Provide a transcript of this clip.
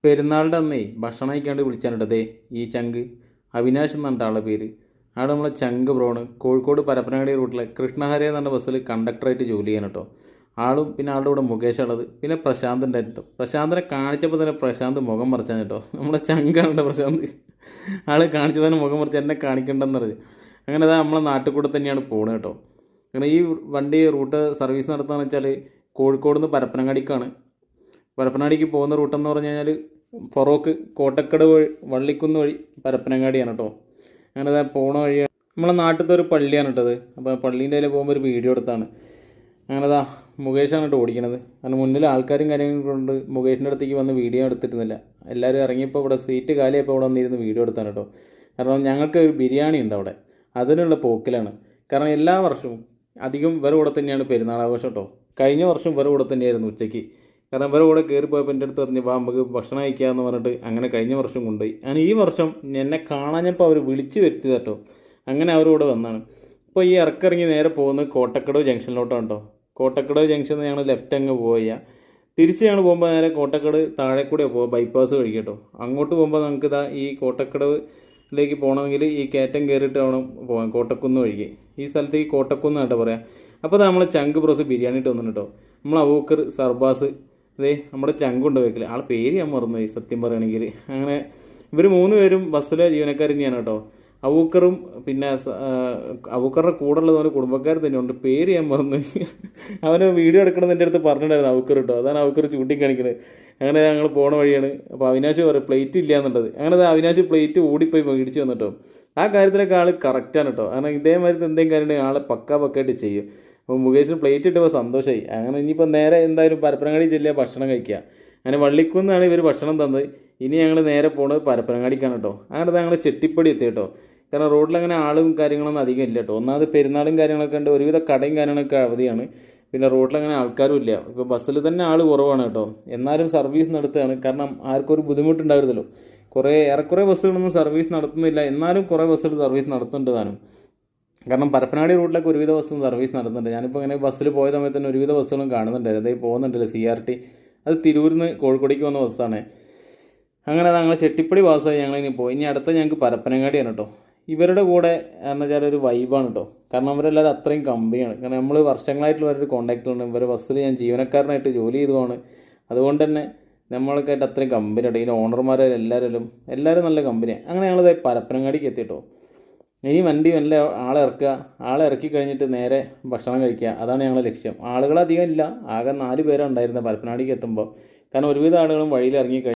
പെരുന്നാളിൻ്റെ അന്നേ ഭക്ഷണം കഴിക്കാണ്ട് വിളിച്ചാനിട്ടതേ ഈ ചങ്ക് അവിനാശ് എന്നാണ് ആളുടെ പേര്. ആടെ നമ്മളെ ചങ്ക് ബ്രോണ് കോഴിക്കോട് പരപ്പനങ്ങാടി റൂട്ടിലെ കൃഷ്ണഹര എന്ന് പറഞ്ഞ ബസ്സിൽ കണ്ടക്ടറായിട്ട് ജോലി ചെയ്യാൻ കേട്ടോ. ആളും പിന്നെ ആളുടെ കൂടെ മുകേഷ് ഉള്ളത്, പിന്നെ പ്രശാന്ത് ഉണ്ടായിരുന്നു. പ്രശാന്തിനെ കാണിച്ചപ്പോൾ തന്നെ പ്രശാന്ത് മുഖം മറിച്ചാൻ കേട്ടോ. നമ്മളെ ചങ്കാണ് പ്രശാന്ത്. ആൾ കാണിച്ചപ്പോൾ തന്നെ മുഖം മറിച്ച് എന്നെ കാണിക്കണ്ടെന്ന് പറഞ്ഞു. അങ്ങനെ അതാ നമ്മളെ നാട്ടിൽ കൂടെ തന്നെയാണ് പോകുന്നത് കേട്ടോ. അങ്ങനെ ഈ വണ്ടി റൂട്ട് സർവീസ് നടത്തുകയെന്ന് വെച്ചാൽ കോഴിക്കോട് നിന്ന് പരപ്പനങ്ങാടിക്കാണ്. പരപ്പനങ്ങാടിക്ക് പോകുന്ന റൂട്ടെന്ന് പറഞ്ഞു കഴിഞ്ഞാൽ ഫറോക്ക് കോട്ടക്കട് വഴി വള്ളിക്കുന്ന് വഴി പരപ്പനങ്ങാടിയാണ് കേട്ടോ. അങ്ങനെ അതാ പോണ വഴി നമ്മളെ നാട്ടിലത്തെ ഒരു പള്ളിയാണ് കേട്ടത്. അപ്പോൾ പള്ളീൻ്റെ അതിൽ പോകുമ്പോൾ ഒരു വീഡിയോ എടുത്താണ്. അങ്ങനെ അതാ മുകേഷാണ് കേട്ടോ ഓടിക്കണത്. കാരണം മുന്നിൽ ആൾക്കാരും കാര്യങ്ങളും കൊണ്ട് മുകേഷിൻ്റെ അടുത്തേക്ക് വന്ന് വീഡിയോ എടുത്തിരുന്നില്ല. എല്ലാവരും ഇറങ്ങിയപ്പോൾ ഇവിടെ സീറ്റ് കാലിയപ്പോൾ ഇവിടെ വന്നിരുന്ന് വീഡിയോ എടുത്താണ് കേട്ടോ. കാരണം ഞങ്ങൾക്ക് ഒരു ബിരിയാണി ഉണ്ട് അവിടെ, അതിനുള്ള പോക്കിലാണ്. കാരണം എല്ലാ വർഷവും അധികം ഇവരെ കൂടെ തന്നെയാണ് പെരുന്നാൾ ആഘോഷം കേട്ടോ. കഴിഞ്ഞ വർഷം ഇവരെ കൂടെ തന്നെയായിരുന്നു ഉച്ചയ്ക്ക്. കാരണം ഇവരെ കൂടെ കയറി പോയപ്പോൾ എൻ്റെ അടുത്ത് പറഞ്ഞ് വാ നമുക്ക് ഭക്ഷണം കഴിക്കാമെന്ന് പറഞ്ഞിട്ട് അങ്ങനെ കഴിഞ്ഞ വർഷം കൊണ്ടുപോയി. അങ്ങനെ ഈ വർഷം എന്നെ കാണാഞ്ഞപ്പോൾ അവർ വിളിച്ച് വരുത്തിയത് കേട്ടോ. അങ്ങനെ അവരോട് വന്നാണ്. ഇപ്പോൾ ഈ ഇറക്കിറങ്ങി നേരെ പോകുന്നത് കോട്ടക്കടവ് ജംഗ്ഷനിലോട്ടാണ് കേട്ടോ. കോട്ടക്കടവ് ജംഗ്ഷനിൽ ഞങ്ങൾ ലെഫ്റ്റ് അങ്ങ് പോവുക. തിരിച്ച് ഞങ്ങൾ പോകുമ്പോൾ നേരെ കോട്ടക്കട് താഴെ കൂടെ പോകുക, ബൈപ്പാസ് വഴി കേട്ടോ. അങ്ങോട്ട് പോകുമ്പോൾ നമുക്ക് ഇതാ ഈ കോട്ടക്കടവിലേക്ക് പോകണമെങ്കിൽ ഈ കയറ്റം കയറിയിട്ട് വേണം പോകാൻ, കോട്ടക്കുന്ന് വഴിക്ക്. ഈ സ്ഥലത്തേക്ക് കോട്ടക്കുന്ന് കേട്ടോ പറയാം. അപ്പോൾ നമ്മൾ ചങ്ക് ബ്രോസ് ബിരിയാണി ഇട്ട് വന്നിട്ട് കേട്ടോ. നമ്മൾ അബൂക്കർ സർബാസ് അതേ നമ്മുടെ ചങ്കുണ്ട് വെക്കൽ, ആളെ പേര് ഞാൻ മറന്നുപോയി സത്യം പറയുകയാണെങ്കിൽ. അങ്ങനെ ഇവർ 3 പേരും ബസ്സിലെ ജീവനക്കാർ തന്നെയാണ് കേട്ടോ. അബൂക്കറും പിന്നെ അബൂക്കറിൻ്റെ കൂടെ ഉള്ളതുപോലെ കുടുംബക്കാർ തന്നെയുണ്ട്, പേര് ഞാൻ മറന്നു. അവന് വീഡിയോ എടുക്കണമെന്ന് എൻ്റെ അടുത്ത് പറഞ്ഞിട്ടുണ്ടായിരുന്നു അബൂക്കർ കേട്ടോ. അതാണ് അബൂക്കർ ചൂണ്ടിക്കാണിക്കുന്നത്. അങ്ങനെ ഞങ്ങൾ പോണ വഴിയാണ്. അപ്പോൾ അവിനാശ് പറയും പ്ലേറ്റ് ഇല്ല എന്നുള്ളത്. അങ്ങനെ അവിനാശ് പ്ലേറ്റ് ഓടിപ്പോയി മേടിച്ച് വന്നിട്ടോ. ആ കാര്യത്തിലൊക്കെ ആൾ കറക്റ്റാണ് കേട്ടോ. കാരണം ഇതേമാതിരി എന്തെങ്കിലും കാര്യം ആളെ പക്കായിട്ട് ചെയ്യും. അപ്പോൾ മുകേഷിന് പ്ലേറ്റ് ഇട്ടപ്പോൾ സന്തോഷമായി. അങ്ങനെ ഇനിയിപ്പോൾ നേരെ എന്തായാലും പരപ്പനങ്ങാടി ചെല്ലുക, ഭക്ഷണം കഴിക്കുക. അങ്ങനെ വള്ളിക്കുന്നാണ് ഇവർ ഭക്ഷണം തന്നത്. ഇനി ഞങ്ങൾ നേരെ പോകുന്നത് പരപ്പനങ്ങാടിക്കാണ് കേട്ടോ. അങ്ങനെ ഞങ്ങൾ ചെട്ടിപ്പടി എത്തി കേട്ടോ. കാരണം റോഡിലങ്ങനെ ആളും കാര്യങ്ങളൊന്നും അധികം ഇല്ല കേട്ടോ. ഒന്നാമത് പെരുന്നാളും കാര്യങ്ങളൊക്കെ ഉണ്ട്, ഒരുവിധ കടയും കാര്യങ്ങളൊക്കെ അവധിയാണ്. പിന്നെ റോഡിലങ്ങനെ ആൾക്കാരും ഇല്ല. ഇപ്പോൾ ബസ്സിൽ തന്നെ ആൾ കുറവാണ് കേട്ടോ. എന്നാലും സർവീസ് നടത്തുകയാണ്. കാരണം ആർക്കും ഒരു ബുദ്ധിമുട്ടുണ്ടായിരുന്നല്ലോ. ഏറെക്കുറെ ബസ്സുകളൊന്നും സർവീസ് നടത്തുന്നില്ല, എന്നാലും കുറേ ബസ്സുകൾ സർവീസ് നടത്തുന്നുണ്ട് താനും. കാരണം പരപ്പനങ്ങാടി റൂട്ടിലൊക്കെ ഒരുവിധ ബസ്സും സർവീസ് നടത്തുന്നുണ്ട്. ഞാനിപ്പോൾ ഇങ്ങനെ ബസ്സിൽ പോയ സമയത്ത് തന്നെ ഒരുവിധ ബസ്സുകളും കാണുന്നുണ്ടായിരുന്നു. അതേ പോകുന്നുണ്ടല്ലോ CRT, അത് തിരൂരിൽ നിന്ന് കോഴിക്കോടേക്ക് വന്ന ബസ്സാണ്. അങ്ങനെ ഞങ്ങൾ ചെട്ടിപ്പടി പാസ്സായി ഞങ്ങളിനി പോയി. ഇനി അടുത്ത ഞങ്ങൾക്ക് പരപ്പനങ്ങാടിയാണ് കേട്ടോ. ഇവരുടെ കൂടെ എന്ന് വെച്ചാൽ ഒരു വൈബാണ് കേട്ടോ. കാരണം അവരെല്ലാവരും അത്രയും കമ്പനിയാണ്. കാരണം നമ്മൾ വർഷങ്ങളായിട്ടുള്ള ഒരു കോൺടാക്റ്റുണ്ട്. ഇവരുടെ ബസ്സിൽ ഞാൻ ജീവനക്കാരനായിട്ട് ജോലി ചെയ്തതാണ്. അതുകൊണ്ട് തന്നെ നമ്മളൊക്കെ ആയിട്ട് അത്രയും കമ്പനിയുണ്ട്. ഇതിൻ്റെ ഓണർമാരെല്ലാവരും നല്ല കമ്പനിയാണ്. അങ്ങനെ ഞങ്ങളിത് പരപ്പനങ്ങാടിക്ക് എത്തിയിട്ടോ. ഇനി വണ്ടി നല്ല ആളെ ഇറക്കി കഴിഞ്ഞിട്ട് നേരെ ഭക്ഷണം കഴിക്കുക, അതാണ് ഞങ്ങളുടെ ലക്ഷ്യം. ആളുകളധികം ഇല്ല, ആകെ 4 പേരാണ് ഉണ്ടായിരുന്നത് പരപ്പനങ്ങാടിക്ക് എത്തുമ്പോൾ. കാരണം ഒരുവിധ ആളുകളും വഴിയിൽ ഇറങ്ങി